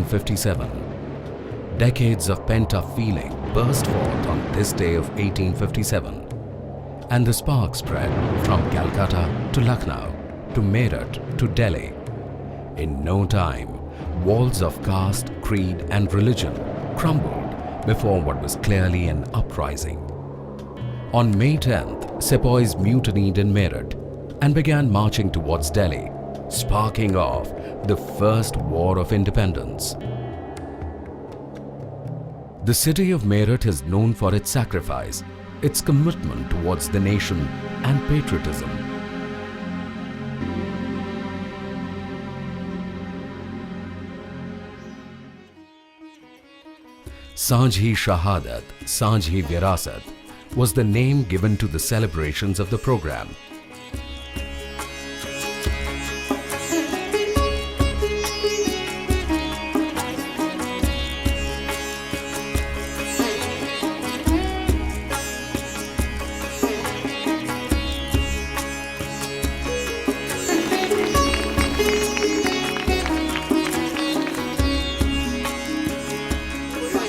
1857. Decades of pent-up feeling burst forth on this day of 1857, and the spark spread from Calcutta to Lucknow to Meerut to Delhi. In no time, walls of caste, creed and religion crumbled before what was clearly an uprising. On May 10th, sepoys mutinied in Meerut and began marching towards Delhi, sparking off the first war of independence. The city of Meerut is known for its sacrifice, its commitment towards the nation and patriotism. Sanjhi Shahadat, Sanjhi Virasat was the name given to the celebrations of the program.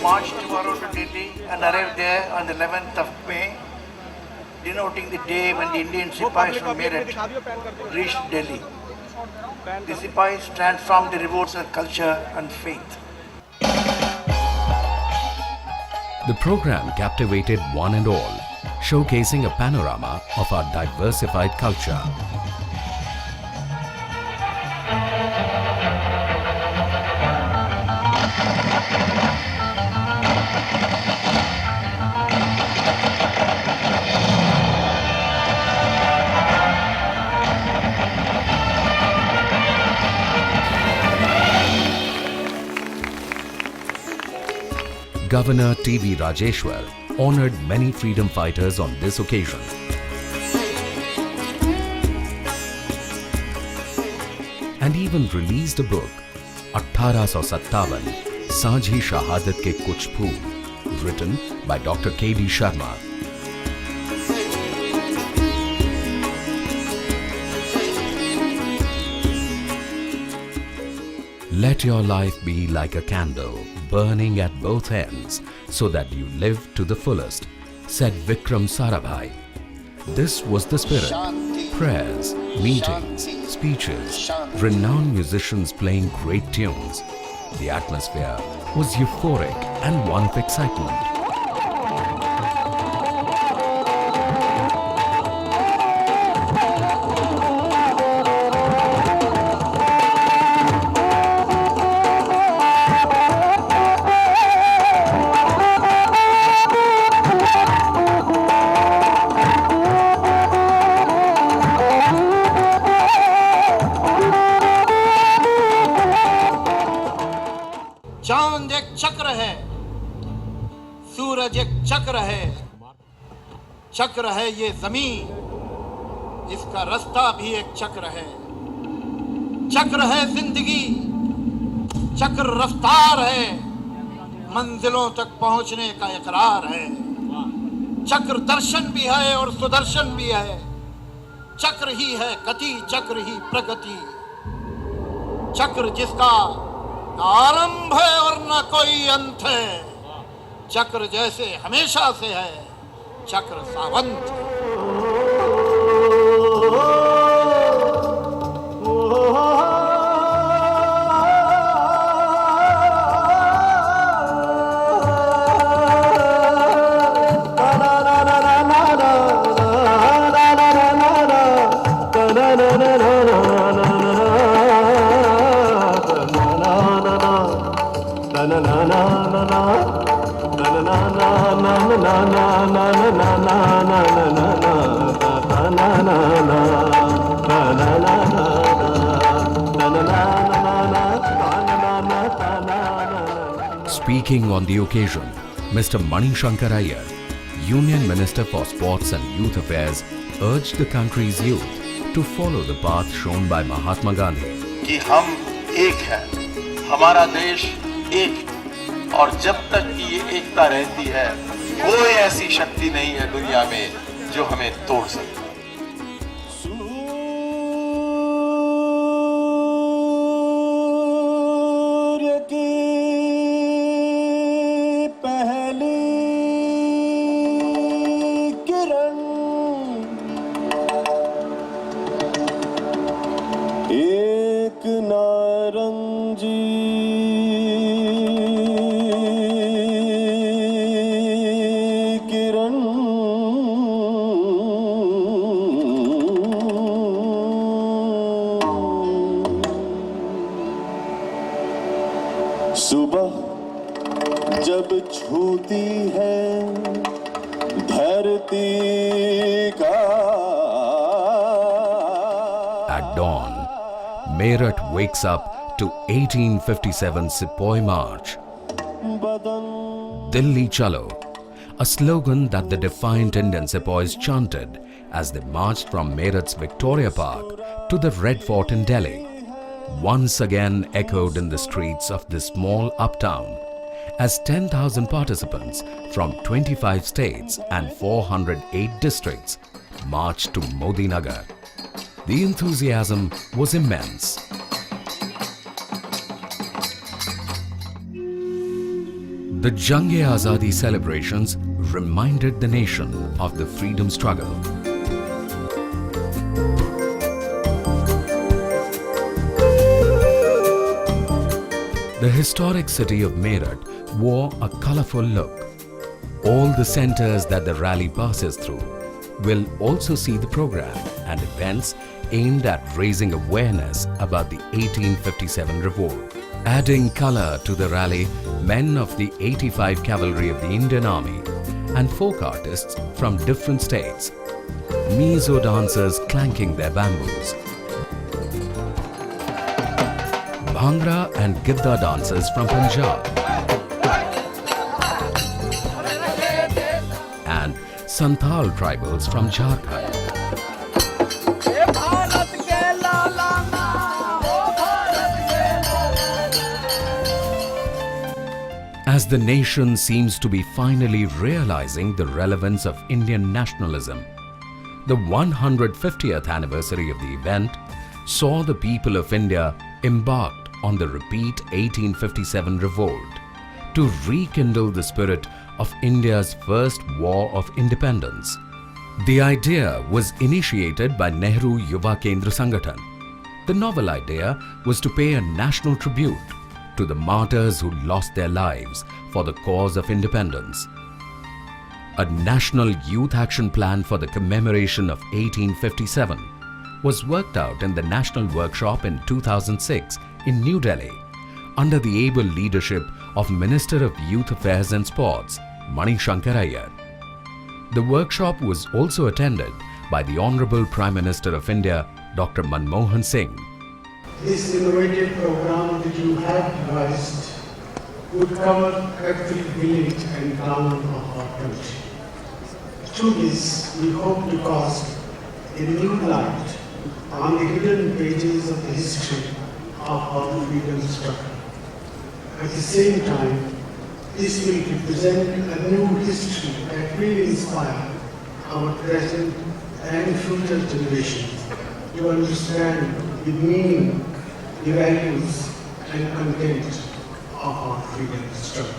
March tomorrow to Delhi and arrive there on the 11th of May, denoting the day when the Indian Sipahis from Meerut reached Delhi. The Sipahis transformed the revolts of culture and faith. The program captivated one and all, showcasing a panorama of our diversified culture. Governor T.V. Rajeshwar honored many freedom fighters on this occasion. And even released a book, 1857, Sanjhi Shahadat Ke Kuch Phool, written by Dr. K.D. Sharma. Let your life be like a candle, burning at both ends, so that you live to the fullest, said Vikram Sarabhai. This was the spirit. Prayers, meetings, speeches, renowned musicians playing great tunes. The atmosphere was euphoric and one of excitement. चांद एक चक्र है, सूरज एक चक्र है, चक्र है ये जमीन, इसका रास्ता भी एक चक्र है, चक्र है जिंदगी, चक्र रफ्तार है, मंजिलों तक पहुंचने का इकरार है, चक्र दर्शन भी है और सुदर्शन भी है, चक्र ही है गति, चक्र ही प्रगति, चक्र जिसका आरंभ है और न कोई अंत है, चक्र जैसे हमेशा से है, चक्र सावंत है। Speaking on the occasion, Mr. Mani Shankar Iyer, Union Minister for Sports and Youth Affairs, urged the country's youth to follow the path shown by Mahatma Gandhi. कि हम एक हैं, हमारा देश एक है, और जब तक कि ये एकता रहती है, कोई ऐसी शक्ति नहीं है दुनिया में जो हमें तोड़ सके। सूर्य की सुबह जब छूती है धरती का At dawn, Meerut wakes up to 1857 Sepoy March. Dilli Chalo, a slogan that the defiant Indian sepoys chanted as they marched from Meerut's Victoria Park to the Red Fort in Delhi, once again echoed in the streets of this small uptown as 10,000 participants from 25 states and 408 districts marched to Modi Nagar. The enthusiasm was immense. The Jung-E-Azadi celebrations reminded the nation of the freedom struggle. The historic city of Meerut wore a colorful look. All the centers that the rally passes through will also see the program and events aimed at raising awareness about the 1857 revolt. Adding color to the rally, men of the 85 Cavalry of the Indian Army and folk artists from different states, Mizo dancers clanking their bamboos, Bhangra and Gidda dancers from Punjab, and Santhal tribals from Jharkhand. As the nation seems to be finally realizing the relevance of Indian nationalism, the 150th anniversary of the event saw the people of India embarked on the repeat 1857 revolt to rekindle the spirit of India's first war of independence. The idea was initiated by Nehru Yuva Kendra Sangathan. The novel idea was to pay a national tribute to the martyrs who lost their lives for the cause of independence. A national youth action plan for the commemoration of 1857 was worked out in the National Workshop in 2006 in New Delhi under the able leadership of Minister of Youth Affairs and Sports, Mani Shankar Iyer. The workshop was also attended by the Honorable Prime Minister of India, Dr. Manmohan Singh. This innovative program that you have devised would cover every village and town of our country. Through this, we hope to cast a new light on the hidden pages of the history of our freedom struggle. At the same time, this will represent a new history that will inspire our present and future generations to understand the meaning, the values and content of our freedom struggle.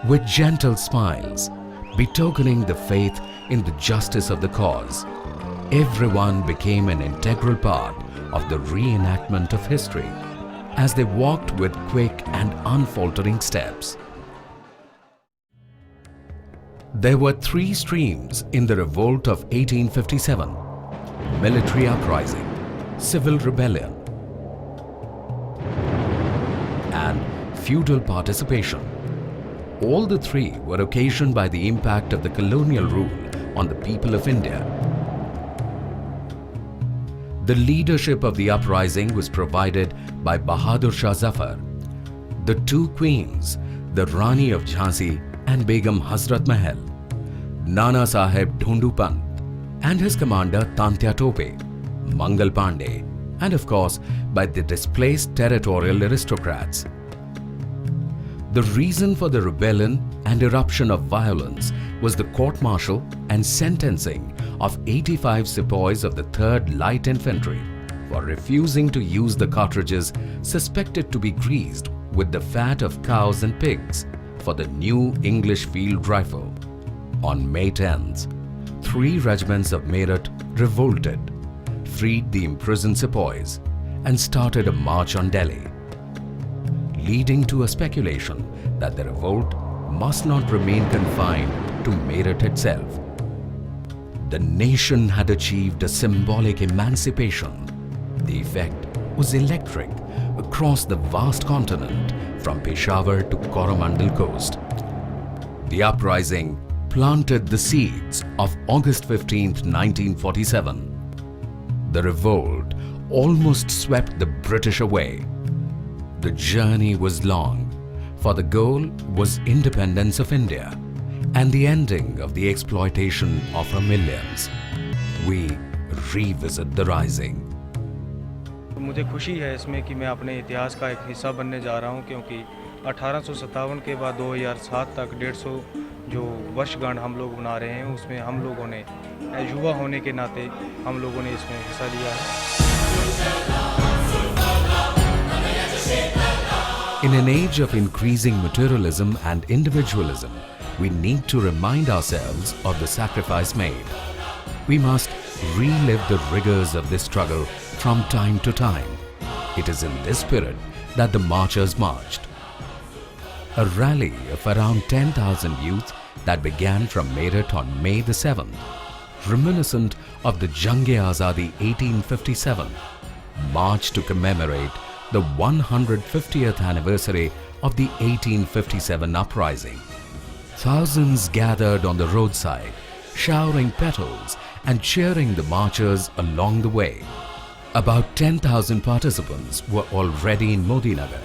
With gentle smiles, betokening the faith in the justice of the cause, everyone became an integral part of the reenactment of history as they walked with quick and unfaltering steps. There were three streams in the revolt of 1857: military uprising, civil rebellion, and feudal participation. All the three were occasioned by the impact of the colonial rule on the people of India. The leadership of the uprising was provided by Bahadur Shah Zafar. The two queens, the Rani of Jhansi and Begum Hazrat Mahal, Nana Sahib Dhondu Pant and his commander Tantya Tope, Mangal Pandey, and of course by the displaced territorial aristocrats. The reason for the rebellion and eruption of violence was the court-martial and sentencing of 85 sepoys of the 3rd Light Infantry for refusing to use the cartridges suspected to be greased with the fat of cows and pigs for the new English field rifle. On May 10th, 3 regiments of Meerut revolted, freed the imprisoned sepoys, and started a march on Delhi, leading to a speculation that the revolt must not remain confined to Meerut itself. The nation had achieved a symbolic emancipation. The effect was electric across the vast continent from Peshawar to Coromandel coast. The uprising planted the seeds of August 15th, 1947. The revolt almost swept the British away. The journey was long, for the goal was independence of India and the ending of the exploitation of her millions. We revisit the rising. मुझे खुशी है इसमें कि मैं अपने इतिहास का एक हिस्सा बनने जा रहा हूं, क्योंकि 1857 के बाद 2007 तक 150 जो वर्षगांठ हम लोग मना रहे हैं, उसमें हम लोगों ने युवा होने के नाते हम लोगों ने इसमें हिस्सा लिया है. In an age of increasing materialism and individualism, we need to remind ourselves of the sacrifice made. We must relive the rigors of this struggle from time to time. It is in this spirit that the marchers marched. A rally of around 10,000 youth that began from Meerut on May the 7th, reminiscent of the Jung-E-Azadi 1857, marched to commemorate the 150th anniversary of the 1857 uprising. Thousands gathered on the roadside, showering petals and cheering the marchers along the way. About 10,000 participants were already in Modinagar.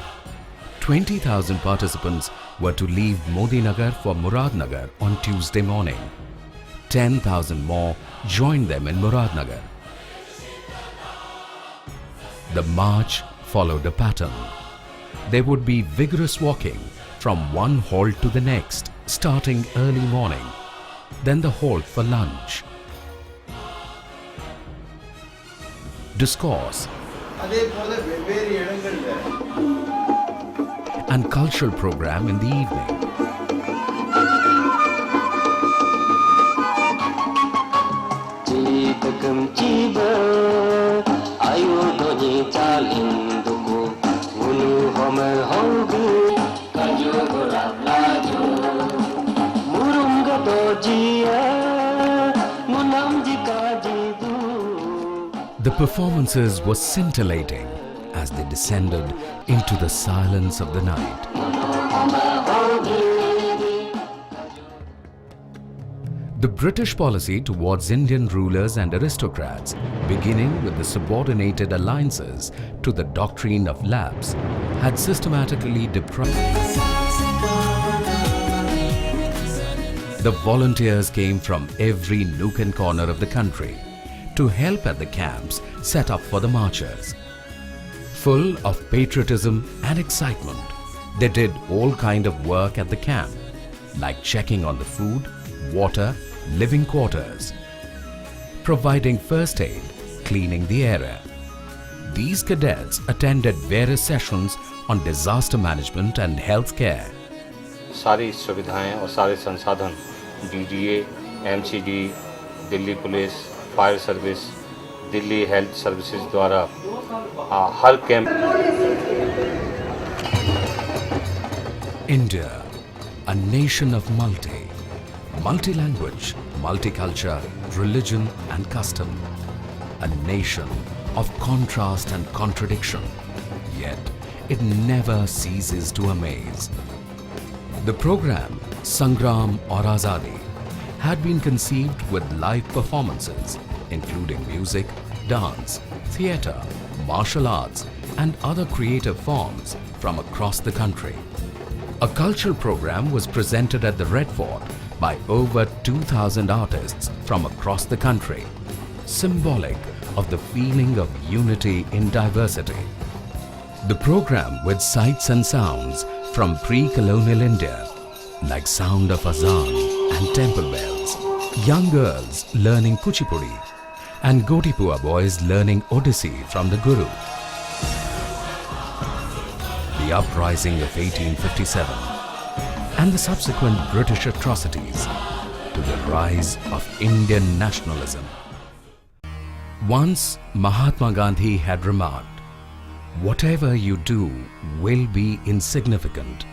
20,000 participants were to leave Modinagar for Muradnagar on Tuesday morning. 10,000 more joined them in Muradnagar. The march followed a pattern. There would be vigorous walking from one halt to the next, starting early morning, then the halt for lunch. Discourse and cultural program in the evening. The performances were scintillating as they descended into the silence of the night. The British policy towards Indian rulers and aristocrats, beginning with the subordinated alliances to the doctrine of lapse, had systematically deprived. The volunteers came from every nook and corner of the country to help at the camps set up for the marchers. Full of patriotism and excitement, they did all kind of work at the camp, like checking on the food, water, living quarters, providing first aid, cleaning the area. These cadets attended various sessions on disaster management and health care. सारी सुविधाएं और सारे संसाधन DDA, MCD, Delhi police, fire service, Delhi health services द्वारा हर camp. India, a nation of multi-language, multicultural, religion and custom. A nation of contrast and contradiction, yet it never ceases to amaze. The program Sangram or Azadi had been conceived with live performances including music, dance, theatre, martial arts and other creative forms from across the country. A cultural program was presented at the Red Fort by over 2,000 artists from across the country, symbolic of the feeling of unity in diversity. The program with sights and sounds from pre-colonial India, like sound of azan and temple bells, young girls learning Kuchipudi, and Gotipua boys learning Odissi from the Guru. The uprising of 1857 and the subsequent British atrocities to the rise of Indian nationalism. Once Mahatma Gandhi had remarked, "Whatever you do will be insignificant,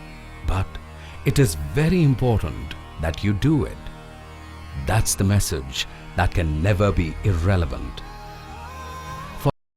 but it is very important that you do it." That's the message that can never be irrelevant.